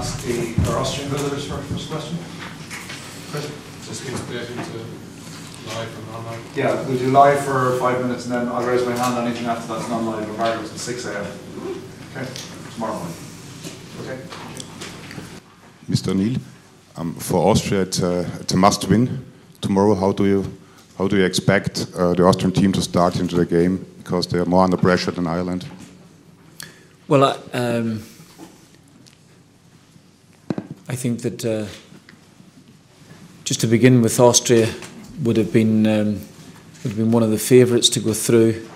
ask our Austrian visitors for first question. Chris? Just been split into live and online. Yeah, we'll do live for 5 minutes and then I'll raise my hand on anything after that's non-live, regardless at 6 a.m. Okay, tomorrow morning. Okay. Mr. Neil, for Austria, it's a must-win tomorrow. How do you expect the Austrian team to start into the game, because they are more under pressure than Ireland? Well, I think that just to begin with, Austria would have been one of the favourites to go through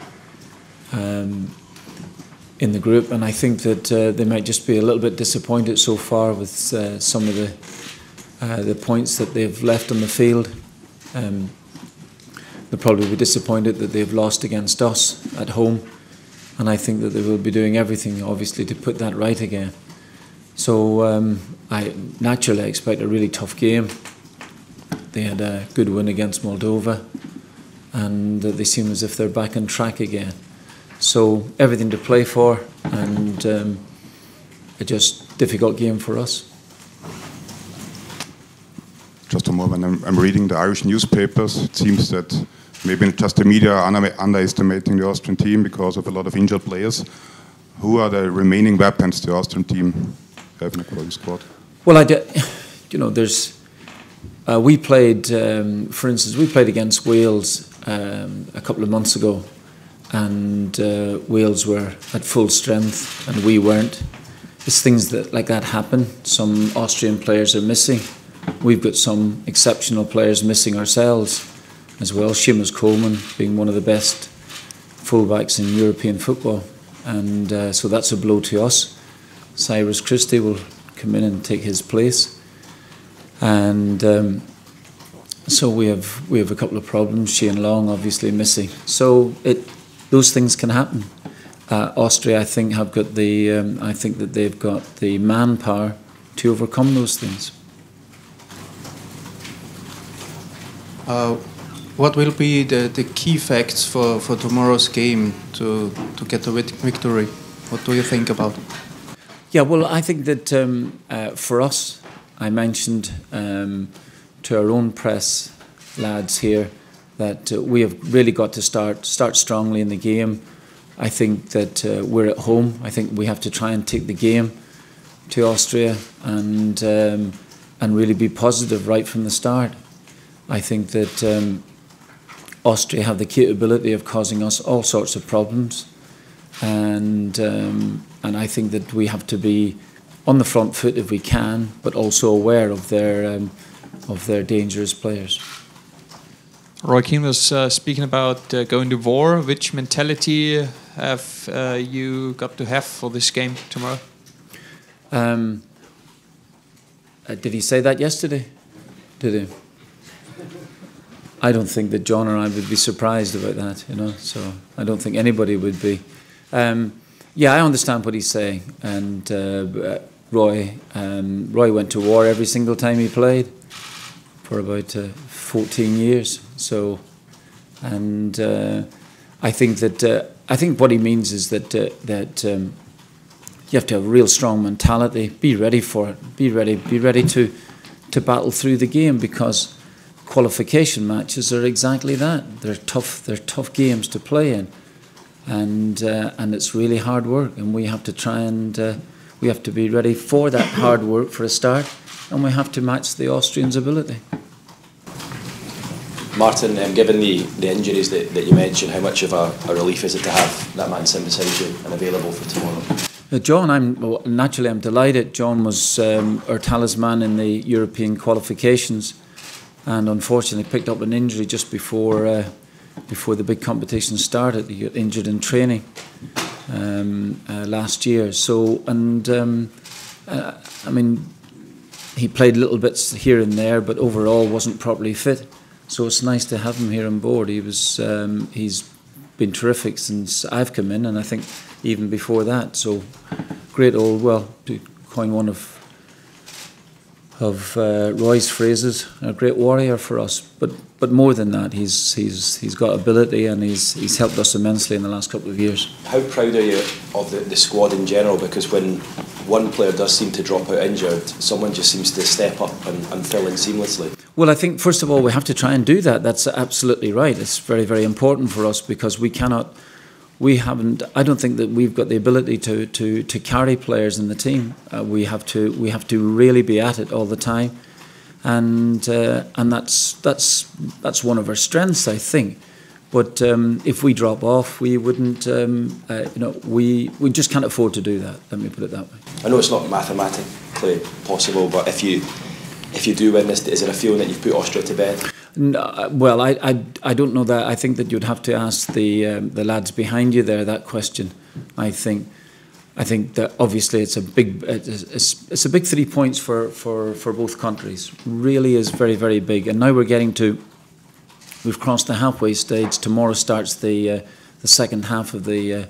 in the group, and I think that they might just be a little bit disappointed so far with some of the points that they've left on the field. They'll probably be disappointed that they've lost against us at home, and I think that they will be doing everything, obviously, to put that right again. So I naturally expect a really tough game. They had a good win against Moldova, and they seem as if they're back on track again. So everything to play for, and a just difficult game for us. Just a moment, I'm reading the Irish newspapers. It seems that maybe just the media are underestimating the Austrian team because of a lot of injured players. Who are the remaining weapons the Austrian team have in the qualifying squad? Well, we played, for instance, we played against Wales a couple of months ago, and Wales were at full strength and we weren't. It's things like that happen. Some Austrian players are missing. We've got some exceptional players missing ourselves as well. Seamus Coleman being one of the best fullbacks in European football, and so that's a blow to us. Cyrus Christie will come in and take his place, and so we have a couple of problems. Shane Long obviously missing. So those things can happen. Austria, I think, have got I think that they've got the manpower to overcome those things. What will be the key facts for tomorrow's game to get the victory? What do you think about it? Yeah, well, I think that for us, I mentioned to our own press lads here that we have really got to start strongly in the game. I think that we're at home. I think we have to try and take the game to Austria and really be positive right from the start. I think that Austria have the capability of causing us all sorts of problems, and I think that we have to be on the front foot if we can, but also aware of their dangerous players. Roy Keane was speaking about going to war. Which mentality have you got to have for this game tomorrow? Did he say that yesterday? Did he? I don't think that John or I would be surprised about that, so I don't think anybody would be. Yeah, I understand what he's saying, and Roy went to war every single time he played for about 14 years. So, and I think what he means is that you have to have a real strong mentality, be ready for it, be ready to battle through the game, because qualification matches are exactly that. They're tough games to play in, and it's really hard work, and we have to try and we have to be ready for that hard work for a start, and we have to match the Austrians' ability. Martin, given the injuries that you mentioned, how much of a relief is it to have that man sitting beside you and available for tomorrow? John, I'm delighted. John was our talisman in the European qualifications, and unfortunately picked up an injury just before the big competition started. He got injured in training last year. So, and I mean, he played little bits here and there, but overall wasn't properly fit. So it's nice to have him here on board. He's been terrific since I've come in, and I think even before that. So great old, well, to coin one of Roy's phrases, a great warrior for us. But more than that, he's got ability, and he's helped us immensely in the last couple of years. How proud are you of the squad in general? Because when one player does seem to drop out injured, someone just seems to step up and fill in seamlessly. Well, I think first of all we have to try and do that. That's absolutely right. It's very, very important for us, because I don't think that we've got the ability to carry players in the team. We have to really be at it all the time, and that's one of our strengths, I think. But if we drop off, we wouldn't. We just can't afford to do that. Let me put it that way. I know it's not mathematically possible, but if you do win this, is it a feeling that you've put Austria to bed? No, well, I don't know that. I think that you'd have to ask the lads behind you there that question. I think that obviously it's a big 3 points for both countries. Really is very, very big. And now we've crossed the halfway stage. Tomorrow starts the second half of the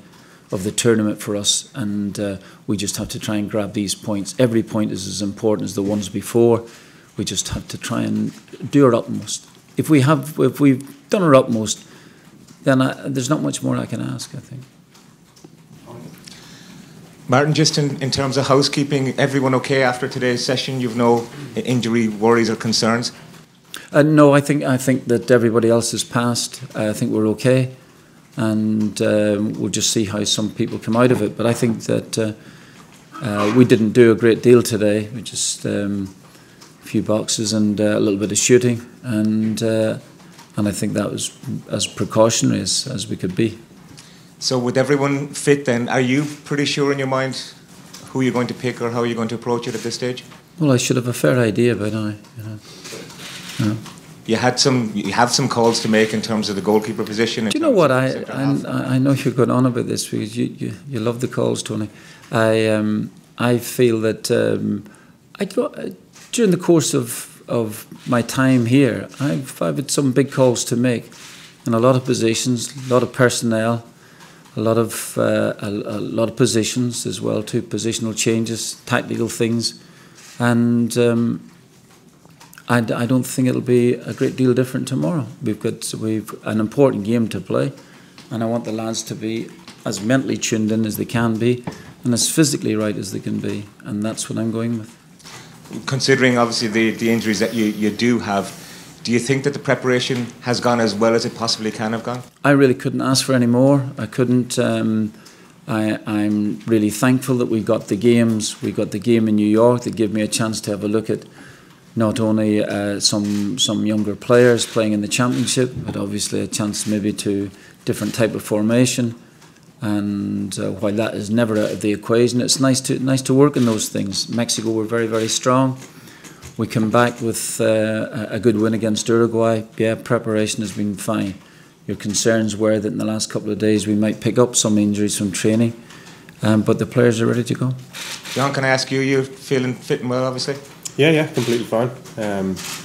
tournament for us, and we just have to try and grab these points. Every point is as important as the ones before. We just have to try and do our utmost. If we've done our utmost, then there's not much more I can ask, I think. Martin, just in terms of housekeeping, everyone okay after today's session? You've no injury worries or concerns? No, I think that everybody else has passed. I think we're okay, and we'll just see how some people come out of it. But I think that we didn't do a great deal today. We just a few boxes and a little bit of shooting, and I think that was as precautionary as we could be. So with everyone fit then, are you pretty sure in your mind who you're going to pick or how you're going to approach it at this stage? Well, I should have a fair idea by now. You have some calls to make in terms of the goalkeeper position. Do you know what? I know you're going on about this because you love the calls, Tony. I feel that during the course of my time here, I've had some big calls to make in a lot of positions, a lot of personnel, a lot of positions as well too, positional changes, tactical things, and I don't think it'll be a great deal different tomorrow. We've an important game to play, and I want the lads to be as mentally tuned in as they can be, and as physically right as they can be, and that's what I'm going with. Considering obviously the injuries that you do have, do you think that the preparation has gone as well as it possibly can have gone? I really couldn't ask for any more. I couldn't. I'm really thankful that we got the games. We got the game in New York that gave me a chance to have a look at not only some younger players playing in the championship, but obviously a chance maybe to different type of formation. And while that is never out of the equation, it's nice to work in those things. Mexico were very, very strong. We come back with a good win against Uruguay. Yeah, preparation has been fine. Your concerns were that in the last couple of days we might pick up some injuries from training, but the players are ready to go. John, can I ask you, you're feeling fit and well, obviously? Yeah, completely fine.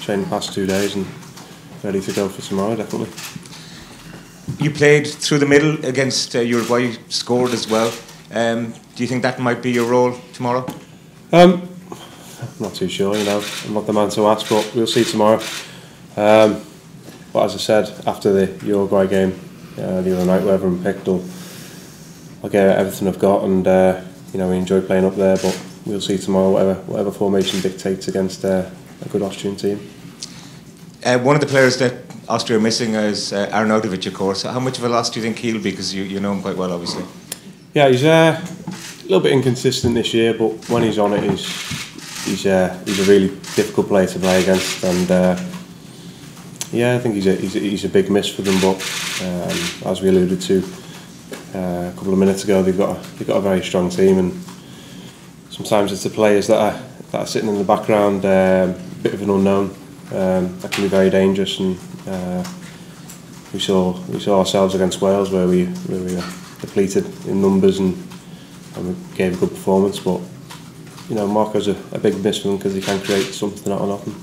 Trained the past 2 days and ready to go for tomorrow, definitely. You played through the middle against Uruguay, you scored as well. Do you think that might be your role tomorrow? I'm not too sure, I'm not the man to ask, but we'll see tomorrow. But as I said, after the Uruguay game the other night, wherever I'm picked, I'll get everything I've got, and we enjoy playing up there, but we'll see tomorrow whatever formation dictates against a good Austrian team. One of the players that Austria are missing is Arnautovic, of course. How much of a loss do you think he'll be? Because you know him quite well, obviously. Yeah, he's a little bit inconsistent this year, but when he's on it, he's a really difficult player to play against, and I think he's a big miss for them. But as we alluded to a couple of minutes ago, they've got a very strong team, and sometimes it's the players that are sitting in the background, a bit of an unknown, that can be very dangerous. And we saw ourselves against Wales where we were depleted in numbers and we gave a good performance, but Marco's a big miss for them because he can create something out of nothing.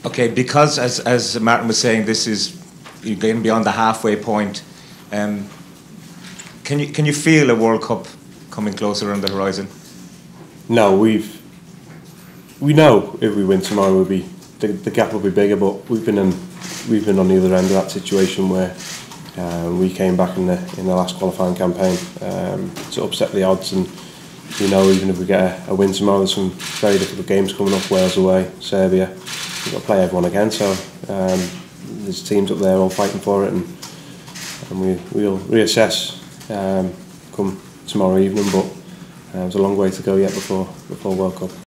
Okay, because as Martin was saying, this is you're getting beyond the halfway point. Can you feel a World Cup coming closer on the horizon? No, we've we know if we win tomorrow, the gap will be bigger. But we've been on the other end of that situation where we came back in the last qualifying campaign to upset the odds, and we know even if we get a win tomorrow, there's some very difficult games coming up. Wales away, Serbia. We've got to play everyone again. So there's teams up there all fighting for it, and we'll reassess come tomorrow evening. But there's a long way to go yet before World Cup.